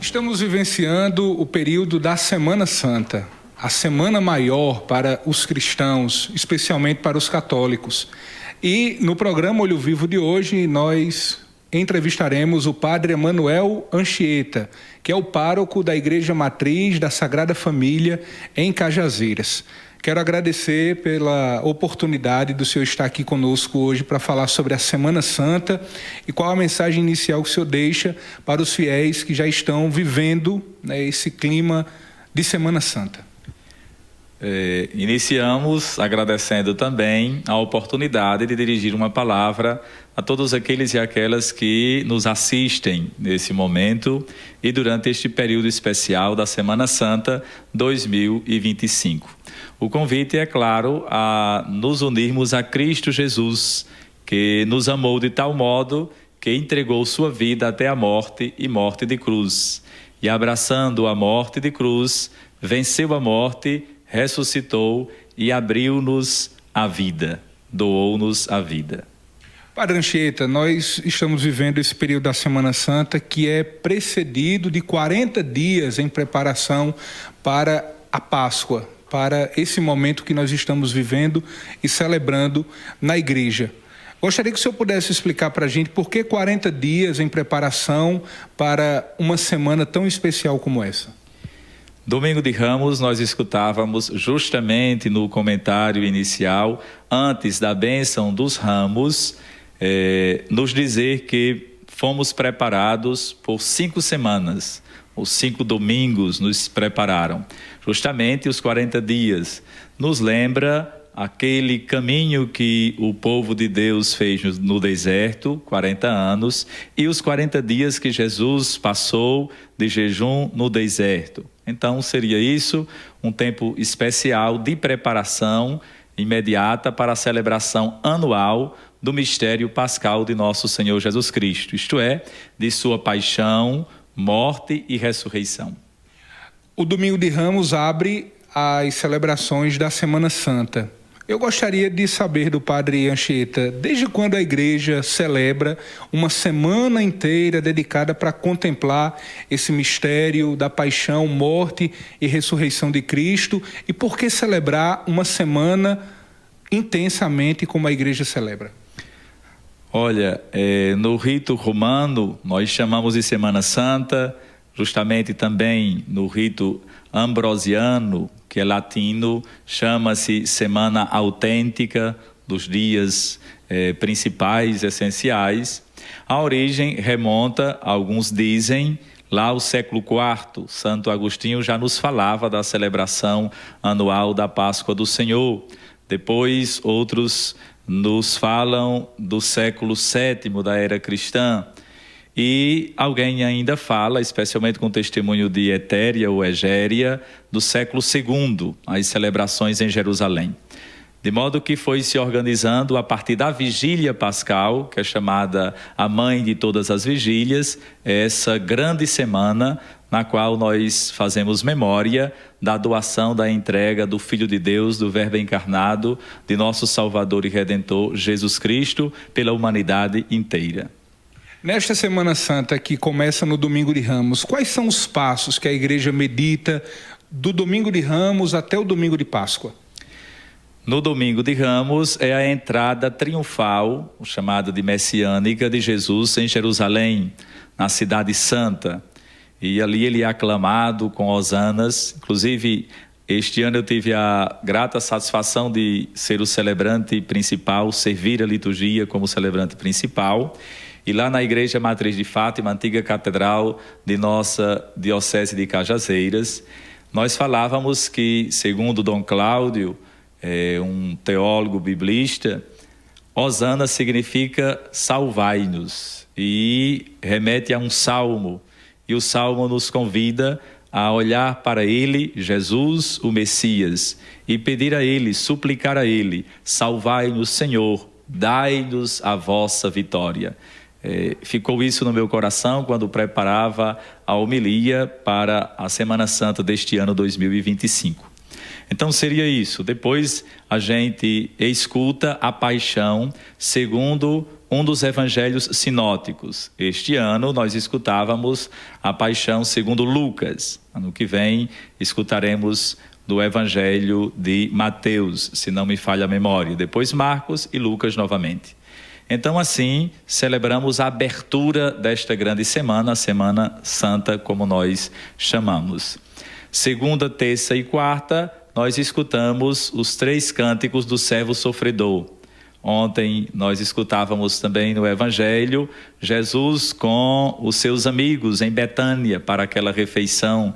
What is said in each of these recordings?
Estamos vivenciando o período da Semana Santa, a semana maior para os cristãos, especialmente para os católicos. E no programa Olho Vivo de hoje, nós entrevistaremos o padre Emanuel Anchieta, que é o pároco da Igreja Matriz da Sagrada Família em Cajazeiras. Quero agradecer pela oportunidade do senhor estar aqui conosco hoje para falar sobre a Semana Santa e qual a mensagem inicial que o senhor deixa para os fiéis que já estão vivendo, né, esse clima de Semana Santa. Iniciamos agradecendo também a oportunidade de dirigir uma palavra a todos aqueles e aquelas que nos assistem nesse momento e durante este período especial da Semana Santa 2025. O convite é, claro, a nos unirmos a Cristo Jesus, que nos amou de tal modo que entregou sua vida até a morte e morte de cruz. E abraçando a morte de cruz, venceu a morte, ressuscitou e abriu-nos a vida, doou-nos a vida. Padre Anchieta, nós estamos vivendo esse período da Semana Santa que é precedido de 40 dias em preparação para a Páscoa, para esse momento que nós estamos vivendo e celebrando na igreja. Gostaria que o senhor pudesse explicar para a gente por que 40 dias em preparação para uma semana tão especial como essa. Domingo de Ramos, nós escutávamos justamente no comentário inicial, antes da bênção dos ramos, nos dizer que fomos preparados por 5 semanas, os 5 domingos nos prepararam. Justamente os 40 dias nos lembra aquele caminho que o povo de Deus fez no deserto, 40 anos, e os 40 dias que Jesus passou de jejum no deserto. Então seria isso um tempo especial de preparação imediata para a celebração anual do mistério pascal de nosso Senhor Jesus Cristo, isto é, de sua paixão, morte e ressurreição. O Domingo de Ramos abre as celebrações da Semana Santa. Eu gostaria de saber do padre Anchieta, desde quando a igreja celebra uma semana inteira dedicada para contemplar esse mistério da paixão, morte e ressurreição de Cristo, e por que celebrar uma semana intensamente como a igreja celebra? Olha, no rito romano nós chamamos de Semana Santa, justamente também no rito ambrosiano, que é latino, chama-se Semana Autêntica, dos dias principais, essenciais. A origem remonta, alguns dizem, lá ao século IV. Santo Agostinho já nos falava da celebração anual da Páscoa do Senhor. Depois, outros nos falam do século VII da era cristã. E alguém ainda fala, especialmente com o testemunho de Etéria ou Egéria, do século II, as celebrações em Jerusalém. De modo que foi se organizando a partir da vigília pascal, que é chamada a mãe de todas as vigílias, essa grande semana na qual nós fazemos memória da doação, da entrega do Filho de Deus, do Verbo encarnado, de nosso Salvador e Redentor, Jesus Cristo, pela humanidade inteira. Nesta Semana Santa, que começa no Domingo de Ramos, quais são os passos que a igreja medita do Domingo de Ramos até o Domingo de Páscoa? No Domingo de Ramos é a entrada triunfal, chamada de messiânica, de Jesus em Jerusalém, na Cidade Santa. E ali ele é aclamado com hosanas. Inclusive, este ano eu tive a grata satisfação de ser o celebrante principal, servir a liturgia como celebrante principal. E lá na Igreja Matriz de Fátima, antiga catedral de nossa Diocese de Cajazeiras, nós falávamos que, segundo Dom Cláudio, um teólogo biblista, hosana significa salvai-nos e remete a um salmo. E o salmo nos convida a olhar para ele, Jesus, o Messias, e pedir a ele, suplicar a ele, salvai-nos, Senhor, dai-nos a vossa vitória. Ficou isso no meu coração quando preparava a homilia para a Semana Santa deste ano 2025. Então seria isso. Depois a gente escuta a paixão segundo um dos evangelhos sinóticos. Este ano nós escutávamos a Paixão segundo Lucas. Ano que vem escutaremos do evangelho de Mateus, se não me falha a memória. Depois Marcos e Lucas novamente. Então, assim, celebramos a abertura desta grande semana, a Semana Santa, como nós chamamos. Segunda, terça e quarta, nós escutamos os 3 cânticos do servo sofredor. Ontem nós escutávamos também no Evangelho Jesus com os seus amigos em Betânia para aquela refeição.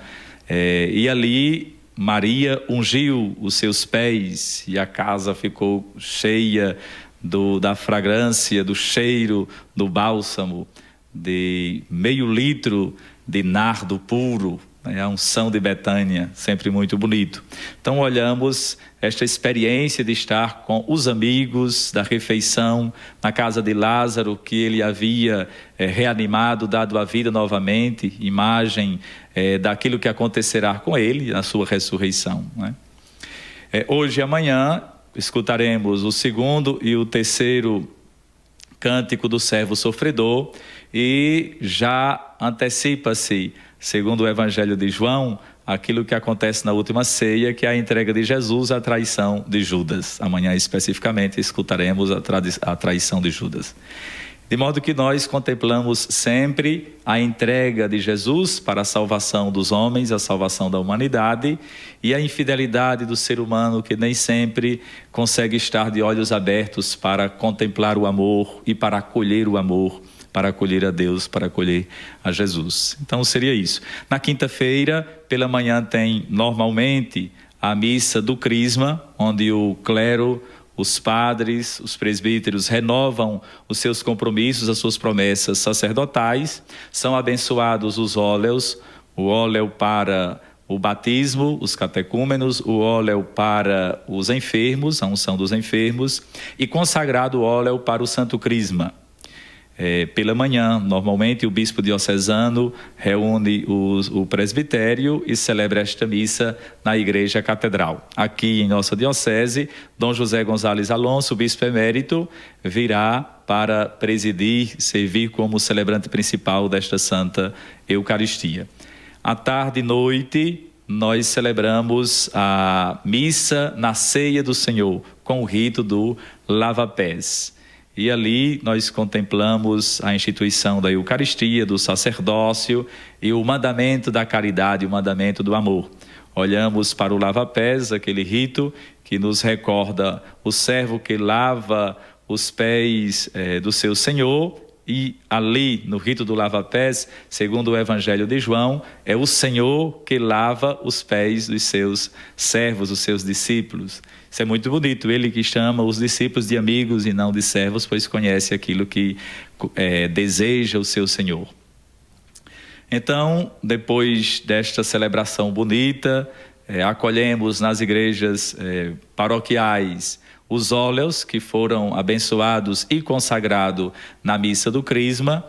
E ali Maria ungiu os seus pés e a casa ficou cheia da fragrância, do cheiro do bálsamo, de meio litro de nardo puro, a unção de Betânia, sempre muito bonito. Então olhamos esta experiência de estar com os amigos da refeição na casa de Lázaro, que ele havia reanimado, dado a vida novamente, imagem daquilo que acontecerá com ele na sua ressurreição, né? Hoje e amanhã escutaremos o segundo e o terceiro cântico do servo sofredor e já antecipa-se, segundo o Evangelho de João, aquilo que acontece na última ceia, que é a entrega de Jesus, a traição de Judas. Amanhã, especificamente, escutaremos a traição de Judas. De modo que nós contemplamos sempre a entrega de Jesus para a salvação dos homens, a salvação da humanidade, e a infidelidade do ser humano, que nem sempre consegue estar de olhos abertos para contemplar o amor e para acolher o amor, para acolher a Deus, para acolher a Jesus. Então seria isso. Na quinta-feira, pela manhã, tem normalmente a missa do Crisma, onde o clero, os padres, os presbíteros renovam os seus compromissos, as suas promessas sacerdotais. São abençoados os óleos, o óleo para o batismo, os catecúmenos, o óleo para os enfermos, a unção dos enfermos, e consagrado o óleo para o Santo Crisma. Pela manhã, normalmente o bispo diocesano reúne o presbitério e celebra esta missa na igreja catedral. Aqui em nossa diocese, Dom José Gonzalez Alonso, bispo emérito, virá para presidir, servir como celebrante principal desta Santa Eucaristia. À tarde e noite, nós celebramos a missa na ceia do Senhor, com o rito do lava-pés. E ali nós contemplamos a instituição da Eucaristia, do sacerdócio e o mandamento da caridade, o mandamento do amor. Olhamos para o lava-pés, aquele rito que nos recorda o servo que lava os pés do seu Senhor, e ali no rito do lava-pés, segundo o Evangelho de João, é o Senhor que lava os pés dos seus servos, os seus discípulos. Isso é muito bonito, ele que chama os discípulos de amigos e não de servos, pois conhece aquilo que deseja o seu Senhor. Então, depois desta celebração bonita, acolhemos nas igrejas paroquiais os óleos que foram abençoados e consagrados na missa do Crisma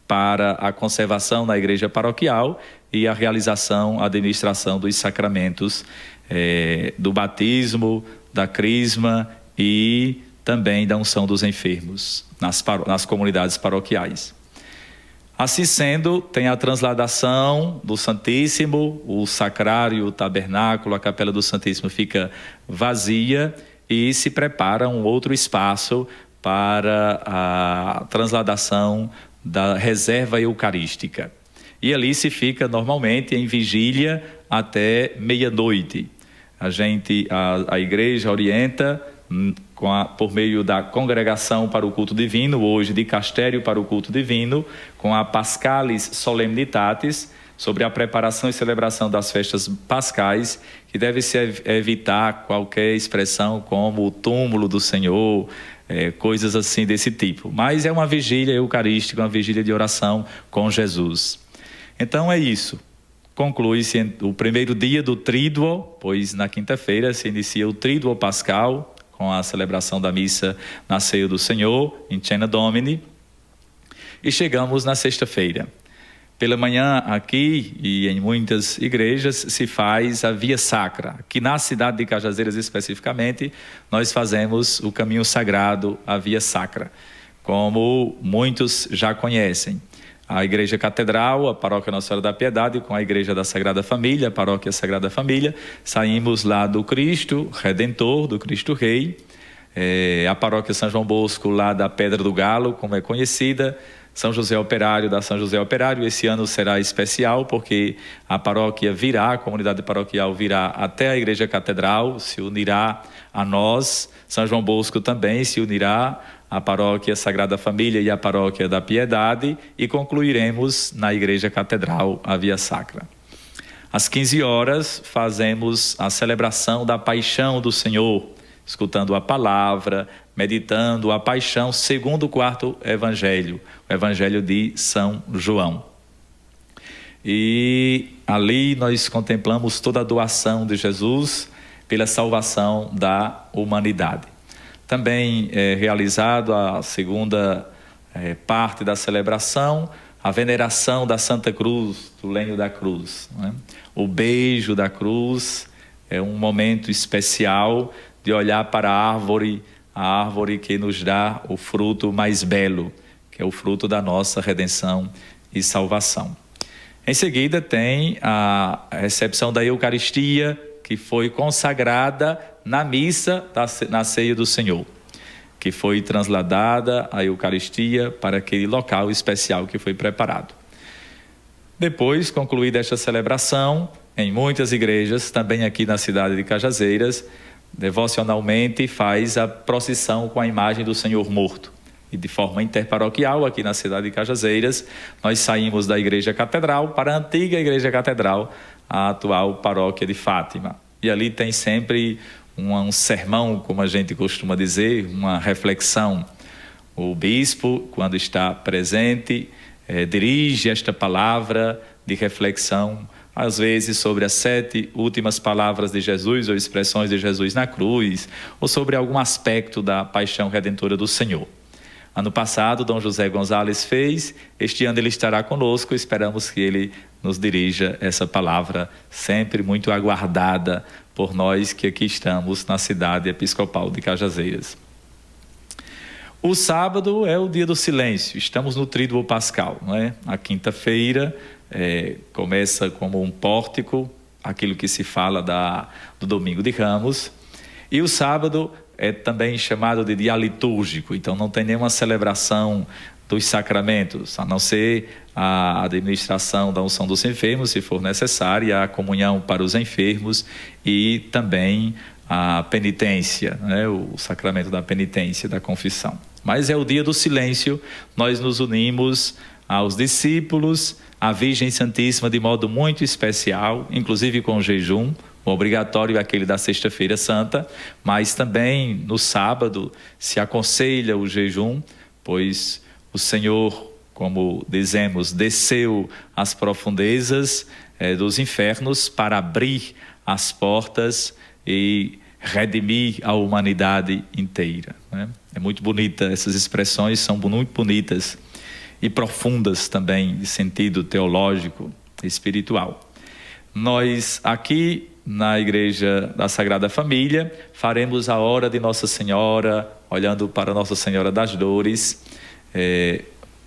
para a conservação na igreja paroquial e a realização, a administração dos sacramentos do batismo, da Crisma e também da unção dos enfermos nas comunidades paroquiais. Assim sendo, tem a transladação do Santíssimo, o sacrário, o tabernáculo, a capela do Santíssimo fica vazia e se prepara um outro espaço para a transladação da reserva eucarística. E ali se fica normalmente em vigília até meia-noite. A igreja orienta por meio da congregação para o culto divino, hoje de Castério para o culto divino, com a Pascalis Solemnitatis, sobre a preparação e celebração das festas pascais, que deve-se evitar qualquer expressão como o túmulo do Senhor, coisas assim desse tipo. Mas é uma vigília eucarística, uma vigília de oração com Jesus. Então é isso. Conclui-se o primeiro dia do Tríduo, pois na quinta-feira se inicia o Tríduo Pascal, com a celebração da missa na ceia do Senhor, in Cena Domini, e chegamos na sexta-feira. Pela manhã, aqui e em muitas igrejas, se faz a Via Sacra. Aqui na cidade de Cajazeiras, especificamente, nós fazemos o caminho sagrado, a Via Sacra. como muitos já conhecem. A Igreja Catedral, a Paróquia Nossa Senhora da Piedade, com a Igreja da Sagrada Família, a Paróquia Sagrada Família, saímos lá do Cristo Redentor, do Cristo Rei, a Paróquia São João Bosco, lá da Pedra do Galo, como é conhecida, São José Operário, da São José Operário. Esse ano será especial, porque a paróquia virá, a comunidade paroquial virá até a Igreja Catedral, se unirá a nós. São João Bosco também se unirá à Paróquia Sagrada Família e à Paróquia da Piedade, e concluiremos na Igreja Catedral a Via Sacra. Às 15 horas fazemos a celebração da Paixão do Senhor, escutando a palavra, meditando a paixão segundo o quarto evangelho, o evangelho de São João. E ali nós contemplamos toda a doação de Jesus pela salvação da humanidade. Também é realizado a segunda parte da celebração, a veneração da Santa Cruz, do lenho da cruz, né? O beijo da cruz é um momento especial de olhar para a árvore que nos dá o fruto mais belo, que é o fruto da nossa redenção e salvação. Em seguida tem a recepção da Eucaristia, que foi consagrada na missa, na ceia do Senhor, que foi transladada a Eucaristia para aquele local especial que foi preparado. Depois, concluída esta celebração, em muitas igrejas, também aqui na cidade de Cajazeiras, devocionalmente faz a procissão com a imagem do Senhor morto. E de forma interparoquial, aqui na cidade de Cajazeiras, nós saímos da Igreja Catedral para a antiga Igreja Catedral, a atual Paróquia de Fátima. E ali tem sempre um sermão, como a gente costuma dizer, uma reflexão. O bispo, quando está presente, dirige esta palavra de reflexão, às vezes sobre as 7 últimas palavras de Jesus ou expressões de Jesus na cruz, ou sobre algum aspecto da paixão redentora do Senhor. Ano passado, Dom José Gonzalez fez, este ano ele estará conosco, esperamos que ele nos dirija essa palavra, sempre muito aguardada por nós que aqui estamos na cidade episcopal de Cajazeiras. O sábado é o dia do silêncio, estamos no Tríduo Pascal, não é? A quinta-feira começa como um pórtico, aquilo que se fala do Domingo de Ramos, e o sábado é também chamado de dia litúrgico, então não tem nenhuma celebração dos sacramentos, a não ser a administração da unção dos enfermos, se for necessária, a comunhão para os enfermos e também a penitência, né? O sacramento da penitência, da confissão. Mas é o dia do silêncio, nós nos unimos aos discípulos, à Virgem Santíssima de modo muito especial, inclusive com jejum. O obrigatório é aquele da Sexta-feira Santa, mas também no sábado se aconselha o jejum, pois o Senhor, como dizemos, desceu às profundezas dos infernos para abrir as portas e redimir a humanidade inteira, né? É muito bonita, essas expressões são muito bonitas e profundas também, de sentido teológico e espiritual. Nós aqui na Igreja da Sagrada Família faremos a hora de Nossa Senhora, olhando para Nossa Senhora das Dores,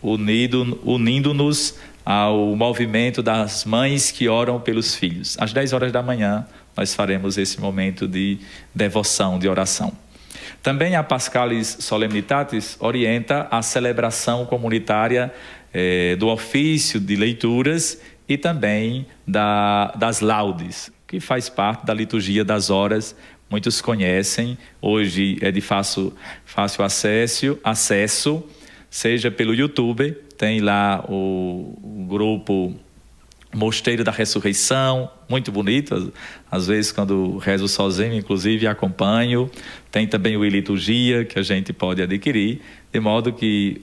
unindo-nos ao movimento das mães que oram pelos filhos. Às 10 horas da manhã nós faremos esse momento de devoção, de oração. Também a Paschalis Solemnitatis orienta a celebração comunitária do ofício de leituras e também das laudes, que faz parte da liturgia das horas, muitos conhecem, hoje é de fácil acesso, seja pelo YouTube, tem lá o grupo Mosteiro da Ressurreição, muito bonito, às vezes quando rezo sozinho, inclusive acompanho, tem também o liturgia que a gente pode adquirir, de modo que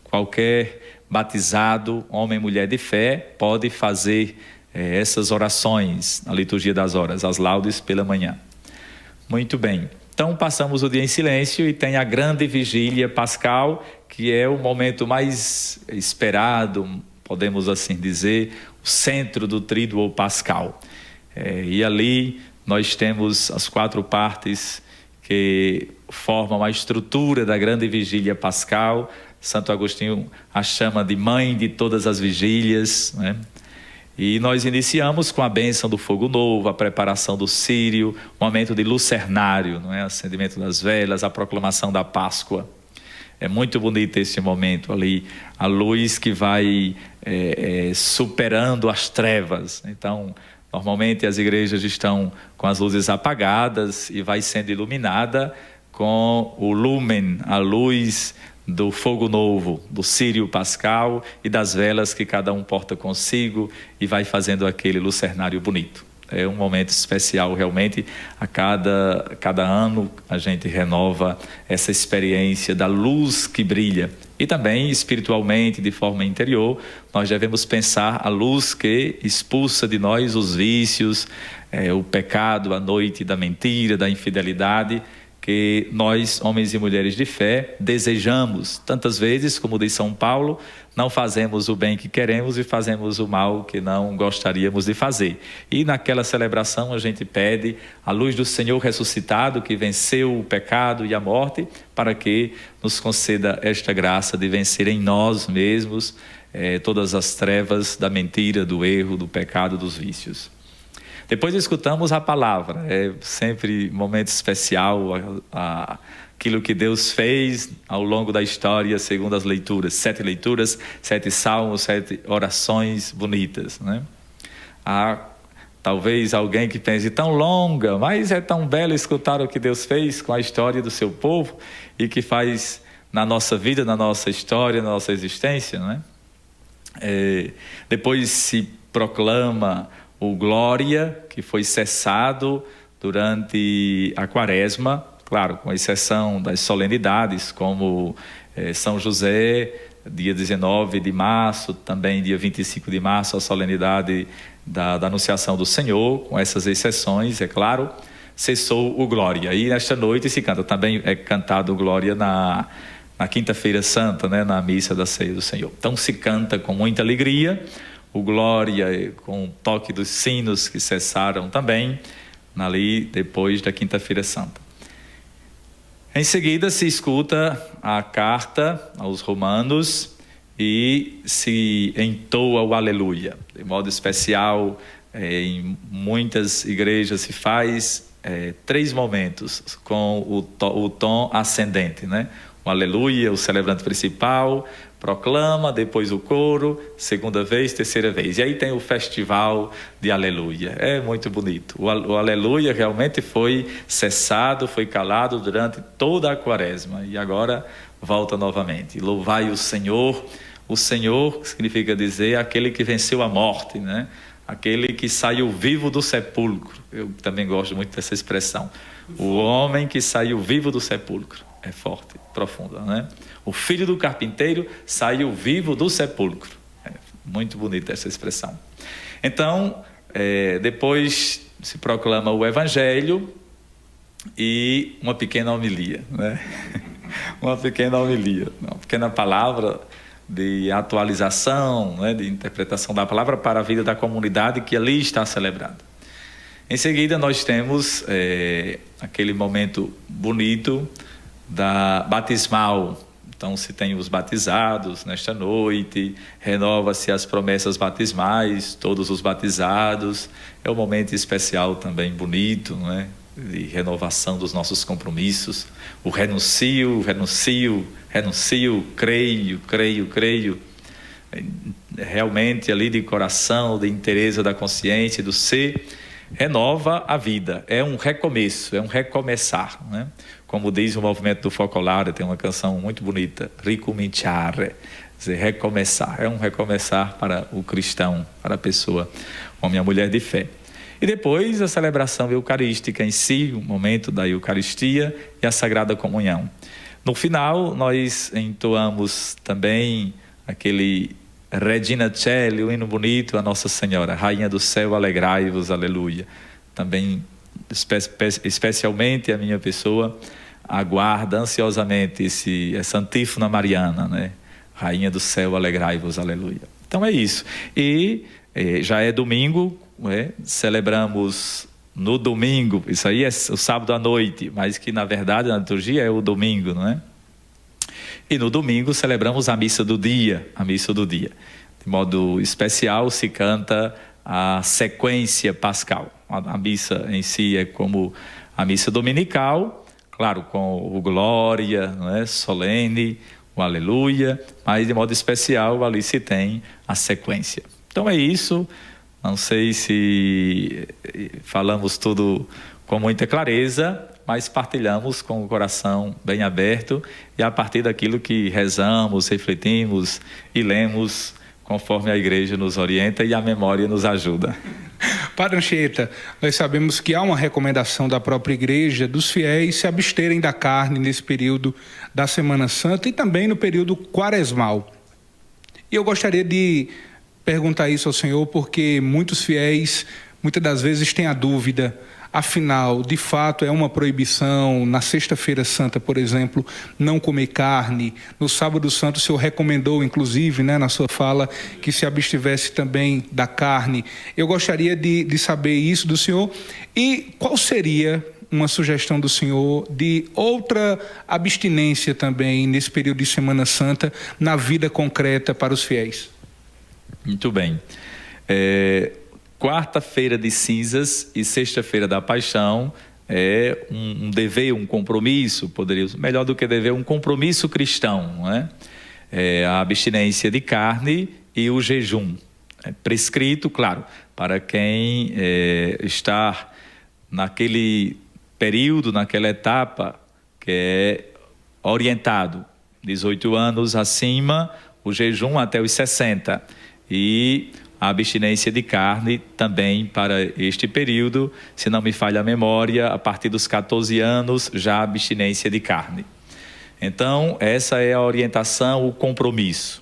qualquer batizado, homem e mulher de fé, pode fazer essas orações na liturgia das horas, as laudes pela manhã. Muito bem, então passamos o dia em silêncio e tem a grande vigília pascal, que é o momento mais esperado, podemos assim dizer, o centro do Tríduo Pascal. E ali nós temos as 4 partes que formam a estrutura da grande vigília pascal. Santo Agostinho a chama de mãe de todas as vigílias, né? E nós iniciamos com a bênção do fogo novo, a preparação do círio, o momento de lucernário, não é? Acendimento das velas, a proclamação da Páscoa. É muito bonito esse momento ali, a luz que vai superando as trevas. Então, normalmente as igrejas estão com as luzes apagadas e vai sendo iluminada com o lumen, a luz do fogo novo, do círio pascal e das velas que cada um porta consigo e vai fazendo aquele lucernário bonito. É um momento especial realmente. A cada ano a gente renova essa experiência da luz que brilha. E também espiritualmente, de forma interior, nós devemos pensar a luz que expulsa de nós os vícios, o pecado, a noite da mentira, da infidelidade, que nós, homens e mulheres de fé, desejamos. Tantas vezes, como diz São Paulo, não fazemos o bem que queremos e fazemos o mal que não gostaríamos de fazer. E naquela celebração a gente pede a luz do Senhor ressuscitado, que venceu o pecado e a morte, para que nos conceda esta graça de vencer em nós mesmos todas as trevas da mentira, do erro, do pecado, dos vícios. Depois escutamos a palavra, é sempre um momento especial, aquilo que Deus fez ao longo da história, segundo as leituras, 7 leituras, 7 salmos, 7 orações bonitas, né? Há talvez alguém que pense, tão longa, mas é tão belo escutar o que Deus fez com a história do seu povo e que faz na nossa vida, na nossa história, na nossa existência, né? Depois se proclama o Glória, que foi cessado durante a Quaresma, claro, com exceção das solenidades, como São José, dia 19 de março, também dia 25 de março, a solenidade da Anunciação do Senhor, com essas exceções, é claro, cessou o Glória. E nesta noite se canta, também é cantado o Glória na Quinta-feira Santa, né, na missa da Ceia do Senhor. Então se canta com muita alegria o Glória, com o toque dos sinos que cessaram também, ali depois da Quinta-feira Santa. Em seguida se escuta a carta aos Romanos e se entoa o Aleluia. De modo especial, em muitas igrejas se faz 3 momentos com o tom ascendente, né? O Aleluia, o celebrante principal proclama, depois o coro, segunda vez, terceira vez. E aí tem o festival de Aleluia. É muito bonito. O Aleluia realmente foi cessado, foi calado durante toda a Quaresma. E agora volta novamente. Louvai o Senhor. O Senhor significa dizer aquele que venceu a morte, né? Aquele que saiu vivo do sepulcro. Eu também gosto muito dessa expressão. O homem que saiu vivo do sepulcro. É forte, profunda, né? O filho do carpinteiro saiu vivo do sepulcro. É muito bonita essa expressão. Então, depois se proclama o Evangelho e uma pequena homilia, né? Uma pequena homilia, uma pequena palavra de atualização, né? De interpretação da palavra para a vida da comunidade que ali está celebrando. Em seguida, nós temos aquele momento bonito da batismal. Então se tem os batizados nesta noite, renova-se as promessas batismais, todos os batizados. É um momento especial também bonito, não é? De renovação dos nossos compromissos. O renuncio, creio. Realmente ali de coração, de inteireza da consciência, do ser, renova a vida. É um recomeço, é um recomeçar, né? Como diz o movimento do Focolare, tem uma canção muito bonita, ricominciare, dizer, recomeçar. É um recomeçar para o cristão, para a pessoa, homem e mulher de fé. E depois a celebração eucarística em si, o momento da Eucaristia e a Sagrada Comunhão. No final, nós entoamos também aquele Regina Coeli, o hino bonito, a Nossa Senhora, Rainha do Céu, alegrai-vos, aleluia. Também, especialmente a minha pessoa, aguarda ansiosamente essa antífona mariana, né? Rainha do Céu, alegrai-vos, aleluia. Então é isso. E já é domingo, celebramos no domingo, isso aí é o sábado à noite, mas que na verdade na liturgia é o domingo, não é? E no domingo celebramos a missa do dia, De modo especial se canta a sequência pascal. A missa em si é como a missa dominical, claro, com o glória, não é? Solene, o aleluia, mas de modo especial ali se tem a sequência. Então é isso. Não sei se falamos tudo com muita clareza, mas partilhamos com o coração bem aberto e a partir daquilo que rezamos, refletimos e lemos conforme a igreja nos orienta e a memória nos ajuda. Padre Anchieta, nós sabemos que há uma recomendação da própria igreja dos fiéis se absterem da carne nesse período da Semana Santa e também no período quaresmal. E eu gostaria de perguntar isso ao senhor porque muitos fiéis, muitas das vezes, têm a dúvida, afinal, de fato é uma proibição, na Sexta-feira Santa, por exemplo, não comer carne, no Sábado Santo o senhor recomendou, inclusive, né, na sua fala, que se abstivesse também da carne. Eu gostaria de saber isso do senhor e qual seria uma sugestão do senhor de outra abstinência também nesse período de Semana Santa na vida concreta para os fiéis. Muito bem. Quarta-feira de cinzas e sexta-feira da paixão é um dever, um compromisso, melhor do que dever, um compromisso cristão, não é? A abstinência de carne e o jejum. É prescrito, claro, para quem está naquele período, naquela etapa que é orientado, 18 anos acima, o jejum até os 60 e a abstinência de carne também para este período, se não me falha a memória, a partir dos 14 anos já a abstinência de carne. Então, essa é a orientação, o compromisso.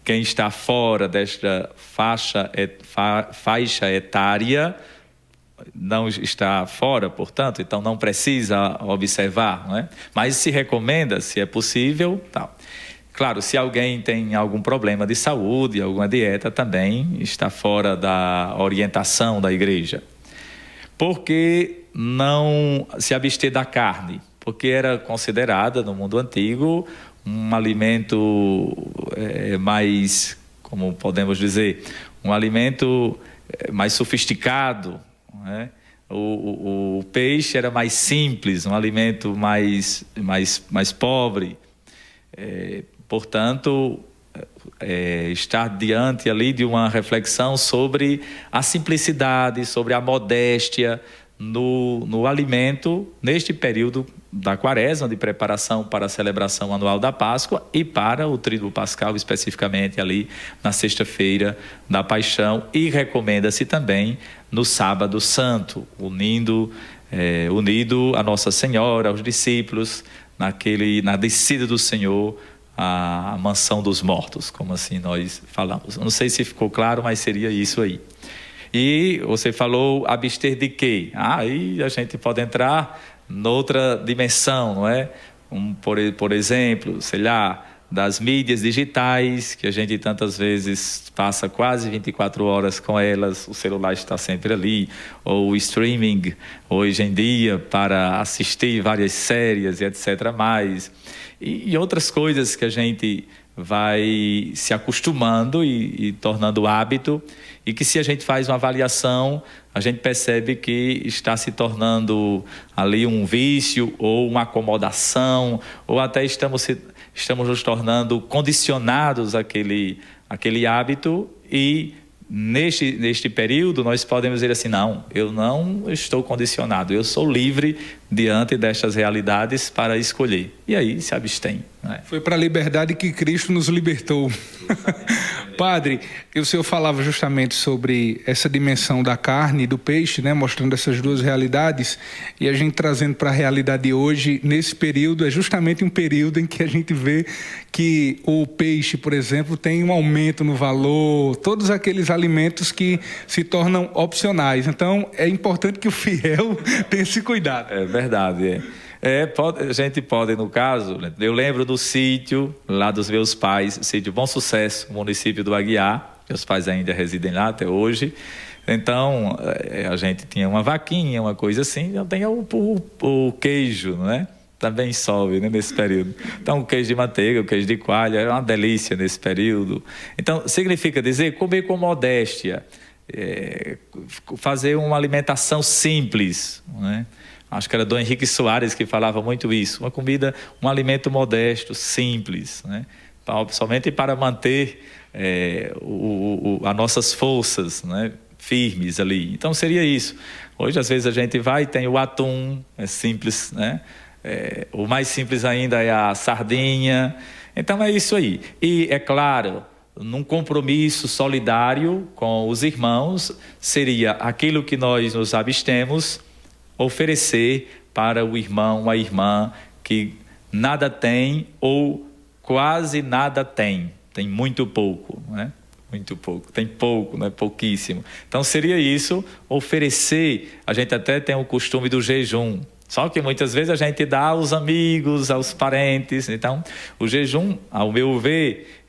Quem está fora desta faixa etária não está fora, portanto, então não precisa observar, não é? Mas se recomenda, se é possível, tal. Claro, se alguém tem algum problema de saúde, alguma dieta, também está fora da orientação da igreja. Por que não se abster da carne? Porque era considerada, no mundo antigo, um alimento mais, como podemos dizer, um alimento mais sofisticado, não é? O peixe era mais simples, um alimento mais pobre. Portanto, estar diante ali de uma reflexão sobre a simplicidade, sobre a modéstia no alimento, neste período da Quaresma, de preparação para a celebração anual da Páscoa e para o Tríduo Pascal, especificamente ali na Sexta-feira da Paixão, e recomenda-se também no Sábado Santo, unido a Nossa Senhora, aos discípulos, na descida do Senhor, a mansão dos mortos, como assim nós falamos. Não sei se ficou claro, mas seria isso aí. E você falou abster de quê? Aí a gente pode entrar noutra dimensão, não é? Por exemplo, sei lá, das mídias digitais, que a gente tantas vezes passa quase 24 horas com elas, o celular está sempre ali, ou o streaming, hoje em dia, para assistir várias séries e etc. E outras coisas que a gente vai se acostumando e tornando hábito, e que se a gente faz uma avaliação, a gente percebe que está se tornando ali um vício ou uma acomodação, ou até estamos nos tornando condicionados àquele hábito, e neste período nós podemos dizer assim, não, eu não estou condicionado, eu sou livre diante destas realidades para escolher. E aí se abstém. Né? Foi para a liberdade que Cristo nos libertou. Padre, o senhor falava justamente sobre essa dimensão da carne e do peixe, né, mostrando essas duas realidades, e a gente trazendo para a realidade de hoje, nesse período, é justamente um período em que a gente vê que o peixe, por exemplo, tem um aumento no valor, todos aqueles alimentos que se tornam opcionais. Então, é importante que o fiel tenha esse cuidado. É verdade, a gente pode, no caso, eu lembro do sítio lá dos meus pais, sítio Bom Sucesso, município do Aguiar, meus pais ainda residem lá até hoje. Então, a gente tinha uma vaquinha, uma coisa assim, eu tenho o queijo, não é? Também sobe, né, nesse período. Então, o queijo de manteiga, o queijo de coalho, era uma delícia nesse período. Então, significa dizer comer com modéstia, fazer uma alimentação simples, né? Acho que era Dom Henrique Soares que falava muito isso. Uma comida, um alimento modesto, simples, né? Somente para manter as nossas forças, né, firmes ali. Então, seria isso. Hoje, às vezes, a gente vai e tem o atum, é simples, né? O mais simples ainda é a sardinha. Então, é isso aí. E, é claro, num compromisso solidário com os irmãos, seria aquilo que nós nos abstemos, oferecer para o irmão, a irmã que nada tem ou quase nada tem muito pouco, né? Muito pouco, tem pouco, né? Pouquíssimo. Então seria isso, oferecer. A gente até tem o costume do jejum, só que muitas vezes a gente dá aos amigos, aos parentes. Então o jejum, ao meu ver,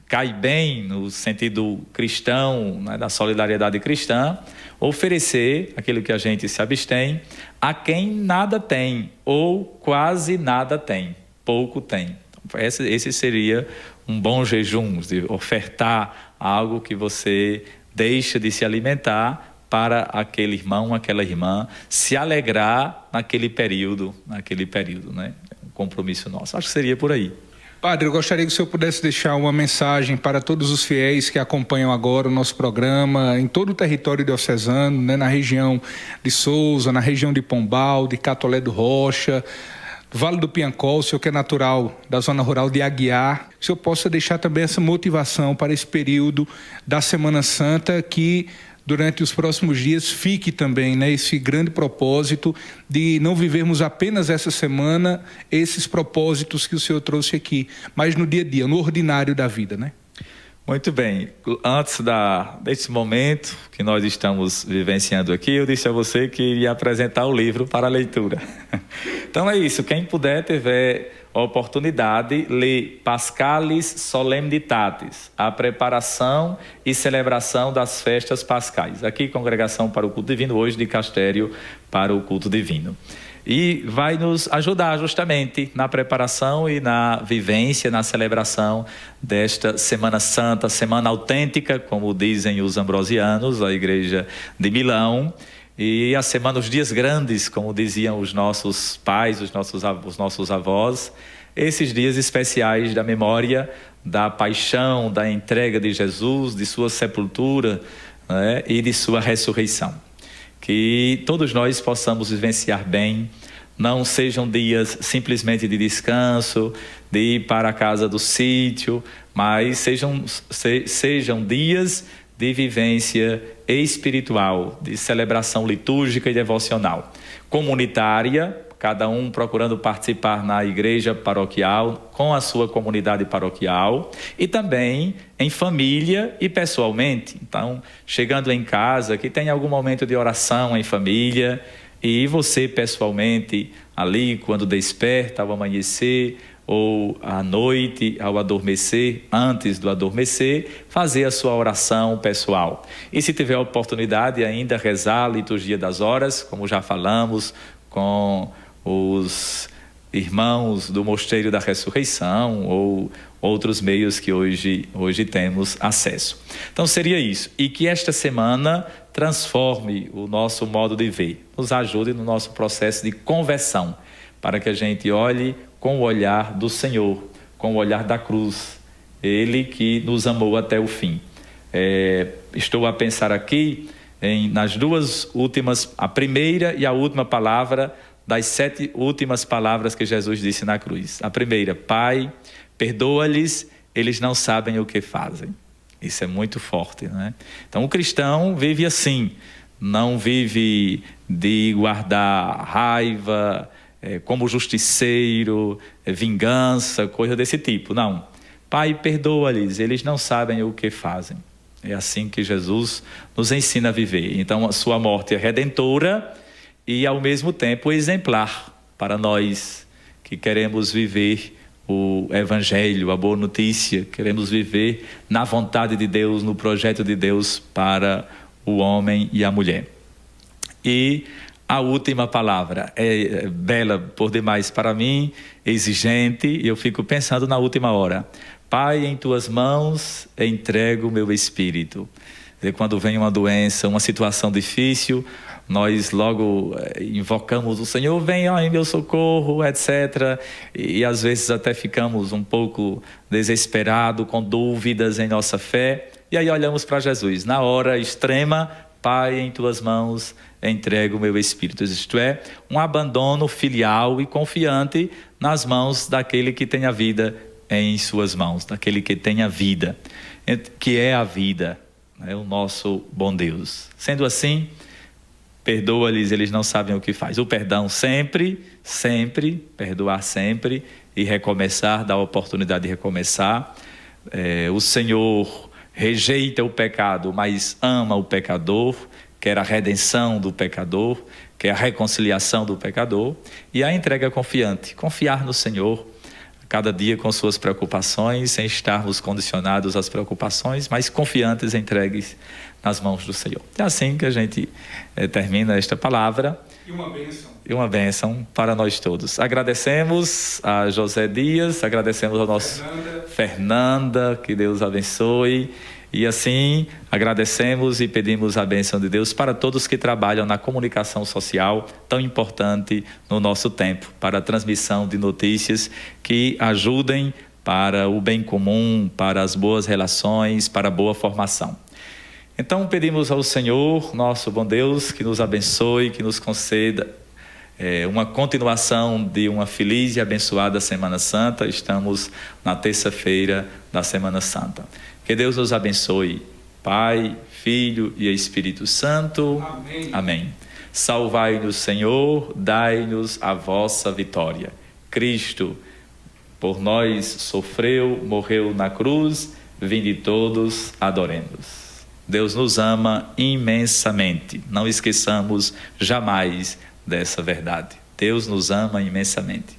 cai bem no sentido cristão, né, da solidariedade cristã, oferecer aquilo que a gente se abstém a quem nada tem ou quase nada tem, pouco tem. Esse seria um bom jejum, de ofertar algo que você deixa de se alimentar para aquele irmão, aquela irmã se alegrar naquele período, né? Um compromisso nosso. Acho que seria por aí. Padre, eu gostaria que o senhor pudesse deixar uma mensagem para todos os fiéis que acompanham agora o nosso programa, em todo o território diocesano, né, na região de Sousa, na região de Pombal, de Catolé do Rocha, Vale do Piancó, o senhor que é natural da zona rural de Aguiar, que o senhor possa deixar também essa motivação para esse período da Semana Santa, que durante os próximos dias fique também, né, esse grande propósito de não vivermos apenas essa semana, esses propósitos que o senhor trouxe aqui, mas no dia a dia, no ordinário da vida, né? Muito bem. Antes desse momento que nós estamos vivenciando aqui, eu disse a você que iria apresentar o livro para a leitura. Então é isso, quem puder, tiver a oportunidade, lê Pascalis Solemnitatis, a preparação e celebração das festas pascais. Aqui, Congregação para o Culto Divino, hoje de Castério para o Culto Divino. E vai nos ajudar justamente na preparação e na vivência, na celebração desta Semana Santa, Semana Autêntica, como dizem os ambrosianos, a Igreja de Milão, e a semana, os dias grandes, como diziam os nossos pais, os nossos avós, esses dias especiais da memória, da paixão, da entrega de Jesus, de sua sepultura, né, e de sua ressurreição. Que todos nós possamos vivenciar bem, não sejam dias simplesmente de descanso, de ir para a casa do sítio, mas sejam dias de vivência espiritual, de celebração litúrgica e devocional, comunitária, cada um procurando participar na igreja paroquial, com a sua comunidade paroquial, e também em família e pessoalmente. Então, chegando em casa, que tenha algum momento de oração em família, e você pessoalmente, ali, quando desperta, ao amanhecer, ou à noite, ao adormecer, antes do adormecer, fazer a sua oração pessoal. E se tiver a oportunidade ainda, rezar a liturgia das horas, como já falamos, com os irmãos do Mosteiro da Ressurreição ou outros meios que hoje temos acesso. Então seria isso. E que esta semana transforme o nosso modo de ver, nos ajude no nosso processo de conversão, para que a gente olhe com o olhar do Senhor, com o olhar da cruz, Ele que nos amou até o fim. Estou a pensar aqui nas duas últimas, a primeira e a última palavra das 7 últimas palavras que Jesus disse na cruz. A primeira: Pai, perdoa-lhes, eles não sabem o que fazem. Isso é muito forte, né? Então o cristão vive assim, não vive de guardar raiva, como justiceiro, vingança, coisa desse tipo. Não. Pai, perdoa-lhes, eles não sabem o que fazem. É assim que Jesus nos ensina a viver. Então a sua morte é redentora e ao mesmo tempo exemplar para nós que queremos viver o Evangelho, a boa notícia. Queremos viver na vontade de Deus, no projeto de Deus para o homem e a mulher. E a última palavra é bela por demais para mim, exigente, e eu fico pensando na última hora. Pai, em tuas mãos entrego o meu espírito. Quando vem uma doença, uma situação difícil, nós logo invocamos o Senhor, venha em meu socorro, etc. E às vezes até ficamos um pouco desesperados, com dúvidas em nossa fé. E aí olhamos para Jesus. Na hora extrema, Pai, em tuas mãos entrego o meu espírito. Isto é, um abandono filial e confiante nas mãos daquele que tem a vida em suas mãos, daquele que tem a vida, que é a vida, é o nosso bom Deus. Sendo assim, perdoa-lhes, eles não sabem o que faz. O perdão sempre, perdoar sempre e recomeçar, dar a oportunidade de recomeçar. O Senhor rejeita o pecado, mas ama o pecador, quer a redenção do pecador, quer a reconciliação do pecador, e a entrega confiante, confiar no Senhor, cada dia com suas preocupações, sem estarmos condicionados às preocupações, mas confiantes, entregues nas mãos do Senhor. É assim que a gente termina esta palavra. E uma bênção. E uma bênção para nós todos. Agradecemos a José Dias, agradecemos ao nosso Fernanda, que Deus abençoe. E assim, agradecemos e pedimos a bênção de Deus para todos que trabalham na comunicação social, tão importante no nosso tempo, para a transmissão de notícias que ajudem para o bem comum, para as boas relações, para a boa formação. Então, pedimos ao Senhor, nosso bom Deus, que nos abençoe, que nos conceda uma continuação de uma feliz e abençoada Semana Santa. Estamos na terça-feira da Semana Santa. Que Deus nos abençoe, Pai, Filho e Espírito Santo. Amém. Amém. Salvai-nos, Senhor, dai-nos a vossa vitória. Cristo, por nós sofreu, morreu na cruz, vinde todos, adoremos. Deus nos ama imensamente. Não esqueçamos jamais dessa verdade. Deus nos ama imensamente.